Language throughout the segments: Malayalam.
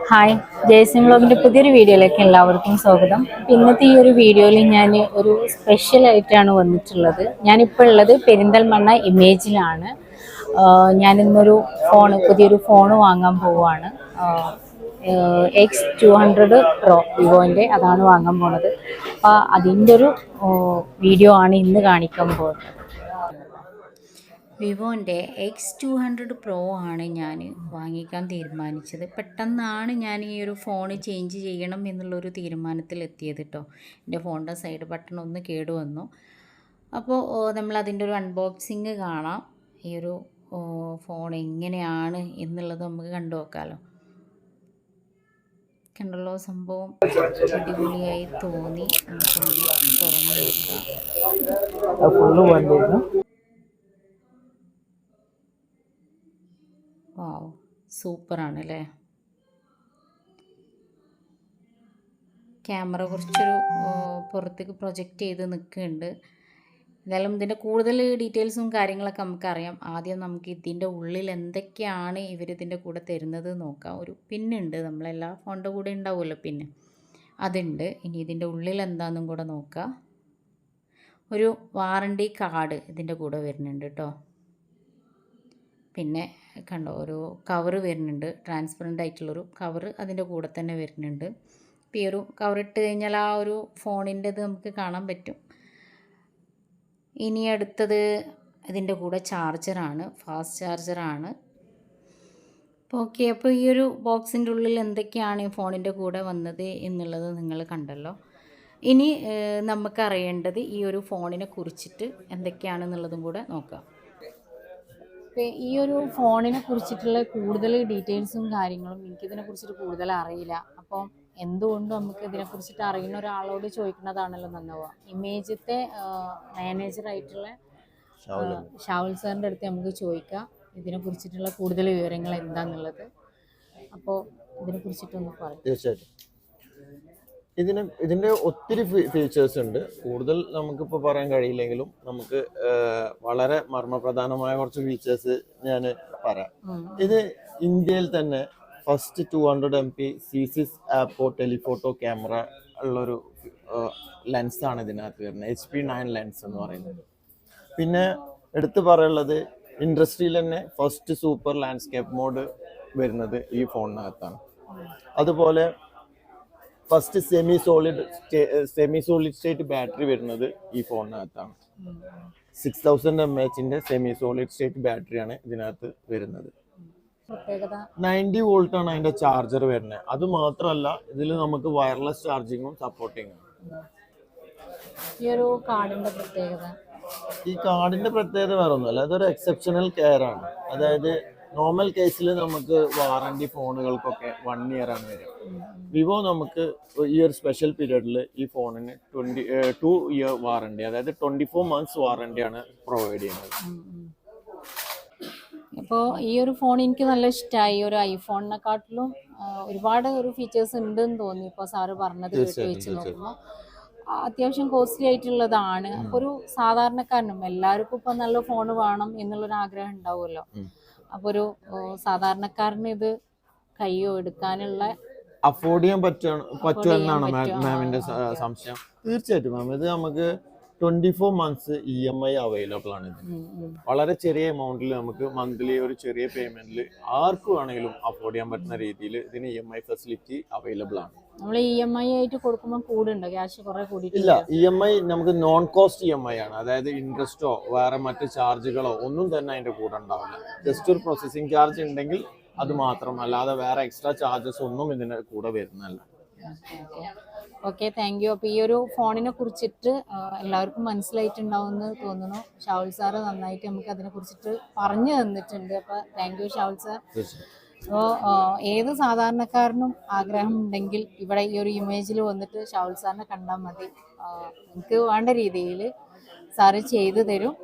ഹായ്, ജയസിം വ്ലോഗിൻ്റെ പുതിയൊരു വീഡിയോയിലേക്ക് എല്ലാവർക്കും സ്വാഗതം. ഇന്നത്തെ ഈ ഒരു വീഡിയോയിൽ ഞാൻ ഒരു സ്പെഷ്യലായിട്ടാണ് വന്നിട്ടുള്ളത്. ഞാനിപ്പോൾ ഉള്ളത് പെരിന്തൽമണ്ണ ഇമേജിലാണ്. ഞാനിന്നൊരു പുതിയൊരു ഫോണ് വാങ്ങാൻ പോവുകയാണ്. X200 Pro വിവോൻ്റെ അതാണ് വാങ്ങാൻ പോകുന്നത്. അപ്പോൾ അതിൻ്റെ ഒരു വീഡിയോ ആണ് ഇന്ന് കാണിക്കാൻ പോകുന്നത്. വിവോൻ്റെ X200 Pro ആണ് ഞാൻ വാങ്ങിക്കാൻ തീരുമാനിച്ചത്. പെട്ടെന്നാണ് ഞാൻ ഈ ഒരു ഫോൺ ചേഞ്ച് ചെയ്യണം എന്നുള്ളൊരു തീരുമാനത്തിലെത്തിയത് കേട്ടോ. എൻ്റെ ഫോണിൻ്റെ സൈഡ് ബട്ടൺ ഒന്ന് കേടുവന്നു. അപ്പോൾ നമ്മളതിൻ്റെ ഒരു അൺബോക്സിങ് കാണാം. ഈ ഒരു ഫോൺ എങ്ങനെയാണ് എന്നുള്ളത് നമുക്ക് കണ്ടു നോക്കാമല്ലോ. കണ്ടല്ലോ, സംഭവം അടിപൊളിയായി തോന്നി. നമുക്കൊന്ന് തുറന്നു നോക്കാം. വാവ്, സൂപ്പറാണ് അല്ലേ. ക്യാമറ കുറച്ചൊരു പുറത്തേക്ക് പ്രൊജക്റ്റ് ചെയ്ത് നിൽക്കുന്നുണ്ട്. എന്തായാലും ഇതിൻ്റെ കൂടുതൽ ഡീറ്റെയിൽസും കാര്യങ്ങളൊക്കെ നമുക്കറിയാം. ആദ്യം നമുക്ക് ഇതിൻ്റെ ഉള്ളിൽ എന്തൊക്കെയാണ് ഇവരിതിൻ്റെ കൂടെ തരുന്നത് നോക്കാം. ഒരു പിന്നുണ്ട്, നമ്മളെല്ലാ ഫോണിൻ്റെ കൂടെ ഉണ്ടാവുമല്ലോ പിന്ന്, അതുണ്ട്. ഇനി ഇതിൻ്റെ ഉള്ളിൽ എന്താണെന്നും കൂടെ നോക്കാം. ഒരു വാറണ്ടി കാർഡ് ഇതിൻ്റെ കൂടെ വരുന്നുണ്ട് കേട്ടോ. പിന്നെ കണ്ടോ, ഒരു കവറ് വരുന്നുണ്ട്, ട്രാൻസ്പെറൻ്റ് ആയിട്ടുള്ളൊരു കവറ് അതിൻ്റെ കൂടെ തന്നെ വരുന്നുണ്ട്. ഇപ്പോൾ ഈ ഒരു കവർ ഇട്ട് കഴിഞ്ഞാൽ ആ ഒരു ഫോണിൻ്റെ ഇത് നമുക്ക് കാണാൻ പറ്റും. ഇനി അടുത്തത് ഇതിൻ്റെ കൂടെ ചാർജറാണ്, ഫാസ്റ്റ് ചാർജറാണ്. അപ്പോൾ ഈ ഒരു ബോക്സിൻ്റെ ഉള്ളിൽ എന്തൊക്കെയാണ് ഈ ഫോണിൻ്റെ കൂടെ വന്നത് എന്നുള്ളത് നിങ്ങൾ കണ്ടല്ലോ. ഇനി നമുക്കറിയേണ്ടത് ഈ ഒരു ഫോണിനെ കുറിച്ചിട്ട് എന്തൊക്കെയാണെന്നുള്ളതും കൂടെ നോക്കാം. ഈ ഒരു ഫോണിനെ കുറിച്ചിട്ടുള്ള കൂടുതൽ ഡീറ്റെയിൽസും കാര്യങ്ങളും എനിക്കിതിനെക്കുറിച്ചിട്ട് കൂടുതൽ അറിയില്ല. അപ്പം എന്തുകൊണ്ടും നമുക്ക് ഇതിനെക്കുറിച്ചിട്ട് അറിയുന്ന ഒരാളോട് ചോദിക്കുന്നതാണല്ലോ നന്നാവുക. ഇമേജത്തെ മാനേജറായിട്ടുള്ള ഷാവുൽ സാറിൻ്റെ അടുത്ത് നമുക്ക് ചോദിക്കാം ഇതിനെക്കുറിച്ചിട്ടുള്ള കൂടുതൽ വിവരങ്ങൾ എന്താണെന്നുള്ളത്. അപ്പോൾ ഇതിനെക്കുറിച്ചിട്ടൊന്ന് പറയാം. തീർച്ചയായിട്ടും ഇതിൻ്റെ ഒത്തിരി ഫീച്ചേഴ്സ് ഉണ്ട്. കൂടുതൽ നമുക്കിപ്പോൾ പറയാൻ കഴിയില്ലെങ്കിലും നമുക്ക് വളരെ മർമ്മപ്രധാനമായ കുറച്ച് ഫീച്ചേഴ്സ് ഞാൻ പറയാം. ഇത് ഇന്ത്യയിൽ തന്നെ ഫസ്റ്റ് 200 MP C6 ആപ്പോ ടെലിഫോട്ടോ ക്യാമറ ഉള്ളൊരു ലെൻസാണ് ഇതിനകത്ത് വരുന്നത്, HP9 ലെൻസ് എന്ന് പറയുന്നത്. പിന്നെ എടുത്തു പറയാനുള്ളത് ഇൻഡസ്ട്രിയിൽ തന്നെ ഫസ്റ്റ് സൂപ്പർ ലാൻഡ്സ്കേപ്പ് മോഡ് വരുന്നത് ഈ ഫോണിനകത്താണ്. അതുപോലെ first semi solid state battery വരുന്നത് ഈ ഫോണിനകത്താണ്. 6000 mAh സെമി സോളിഡ് സ്റ്റേറ്റ് ബാറ്ററിയാണ് ഇതിനകത്ത് വരുന്നത്. 90 വോൾട്ട് ആണ് അതിന്റെ ചാർജർ വരുന്നത്. അത് മാത്രമല്ല, ഇതിൽ നമുക്ക് വയർലെസ് ചാർജിങ്ങും സപ്പോർട്ടിങ് ആണ്. ഈ കാർഡിന്റെ പ്രത്യേകത വേറെ ഒന്നുമല്ല, അതൊരു എക്സെപ്ഷണൽ കെയർ ആണ്. അതായത് നോർമൽ കേസിൽ നമുക്ക് വാറണ്ടി ഫോണുകൾക്കൊക്കെ 1 year ആണ് വരിക. വിവോ നമുക്ക് ഈ ഒരു സ്പെഷ്യൽ പീരീഡിൽ ഈ ഫോണിന് 2 year വാറണ്ടി, അതായത് 24 months വാറണ്ടിയാണ് പ്രൊവൈഡ് ചെയ്യുന്നത്. ഇപ്പോൾ ഈ ഒരു ഫോൺ എനിക്ക് നല്ല ഇഷ്ടമായി. ഒരു ഐഫോണിനെക്കാട്ടിലും ഒരുപാട് ഒരു ഫീച്ചേഴ്സ് ഉണ്ടെന്ന് തോന്നി ഇപ്പോൾ സാറ് പറഞ്ഞത് കേട്ട് വെച്ച് നോക്കുമ്പോൾ. അത്യാവശ്യം കോസ്റ്റ്ലി ആയിട്ടുള്ളതാണ്. അപ്പോൾ ഒരു സാധാരണക്കാരനും എല്ലാവർക്കും ഇപ്പം നല്ല ഫോൺ വേണം എന്നുള്ളൊരു ആഗ്രഹം ഉണ്ടാവുമല്ലോ. അപ്പോൾ ഒരു സാധാരണക്കാരന് ഇത് കയ്യോ എടുക്കാനുള്ള അഫോർഡ് ചെയ്യാൻ പറ്റുമെന്നാണ് മാമിന്റെ സംശയം. തീർച്ചയായിട്ടും മാം, ഇത് നമുക്ക് 24 months EMI അവൈലബിൾ ആണ്. ഇതിന് വളരെ ചെറിയ എമൗണ്ടിൽ നമുക്ക് മന്ത്ലി ഒരു ചെറിയ പേയ്മെന്റിൽ ആർക്ക് വേണമെങ്കിലും അഫോർഡ് ചെയ്യാൻ പറ്റുന്ന രീതിയിൽ ഇതിന് EMI ഫെസിലിറ്റി അവൈലബിൾ ആണ്. നമ്മൾ EMI ആയിട്ട് കൊടുക്കുമ്പോൾ കൂടുണ്ടോ? ക്യാഷ് കുറെ കൂടിയിട്ടില്ല. ഇല്ല, EMI നമുക്ക് നോൺ കോസ്റ്റ് EMI ആണ്. അതായത് ഇൻട്രസ്റ്റോ വേറെ മറ്റ് ചാർജുകളോ ഒന്നും തന്നെ അതിന്റെ കൂടെ ഉണ്ടാവില്ല. ജസ്റ്റ് ഒരു പ്രോസസ്സിംഗ് ചാർജ് ഉണ്ടെങ്കിൽ അത് മാത്രം, അല്ലാതെ വേറെ എക്സ്ട്രാ ചാർജസ് ഒന്നും ഇതിന്റെ കൂടെ വരുന്നല്ല. Okay, thank you. അപ്പോൾ ഈ ഒരു ഫോണിനെ കുറിച്ചിട്ട് എല്ലാവർക്കും മനസ്സിലായിട്ടുണ്ടാവുമെന്ന് തോന്നുന്നു. ഷാവുൽ സാറ് നന്നായിട്ട് നമുക്ക് അതിനെ കുറിച്ചിട്ട് പറഞ്ഞു തന്നിട്ടുണ്ട്. അപ്പോൾ താങ്ക് യു ഷാവുൽ സാർ. അപ്പോൾ ഏത് സാധാരണക്കാരനും ആഗ്രഹം ഉണ്ടെങ്കിൽ ഇവിടെ ഈ ഒരു ഇമേജിൽ വന്നിട്ട് ഷാവുൽ സാറിനെ കണ്ടാൽ മതി. എനിക്ക് വേണ്ട രീതിയിൽ സാറ് ചെയ്തു തരും.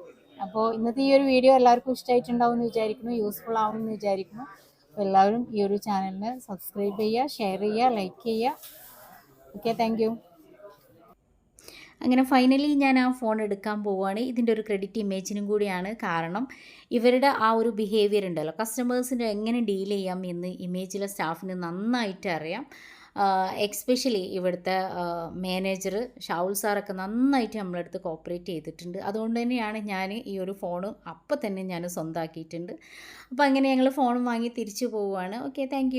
അപ്പോൾ ഇന്നത്തെ ഈ ഒരു വീഡിയോ എല്ലാവർക്കും ഇഷ്ടമായിട്ടുണ്ടാവും എന്ന് വിചാരിക്കുന്നു, യൂസ്ഫുൾ ആവുമെന്ന് വിചാരിക്കുന്നു. അപ്പോൾ എല്ലാവരും ഈ ഒരു ചാനലിനെ സബ്സ്ക്രൈബ് ചെയ്യുക, ഷെയർ ചെയ്യുക, ലൈക്ക് ചെയ്യുക. Okay, thank you. അങ്ങനെ ഫൈനലി ഞാൻ ആ ഫോൺ എടുക്കാൻ പോവുകയാണ്. ഇതിൻ്റെ ഒരു ക്രെഡിറ്റ് ഇമേജിനും കൂടിയാണ്. കാരണം ഇവരുടെ ആ ഒരു ബിഹേവിയർ ഉണ്ടല്ലോ, കസ്റ്റമേഴ്സിൻ്റെ എങ്ങനെ ഡീൽ ചെയ്യാം എന്ന് ഇമേജിലെ സ്റ്റാഫിന് നന്നായിട്ട് അറിയാം. എക്സ്പെഷ്യലി ഇവിടുത്തെ മാനേജർ ഷാവുൽ സാറൊക്കെ നന്നായിട്ട് നമ്മളടുത്ത് കോപ്പറേറ്റ് ചെയ്തിട്ടുണ്ട്. അതുകൊണ്ട് തന്നെയാണ് ഞാൻ ഈ ഒരു ഫോൺ അപ്പം തന്നെ ഞാൻ സ്വന്തമാക്കിയിട്ടുണ്ട്. അപ്പോൾ അങ്ങനെ ഞങ്ങൾ ഫോൺ വാങ്ങി തിരിച്ചു പോവുകയാണ്. Okay, thank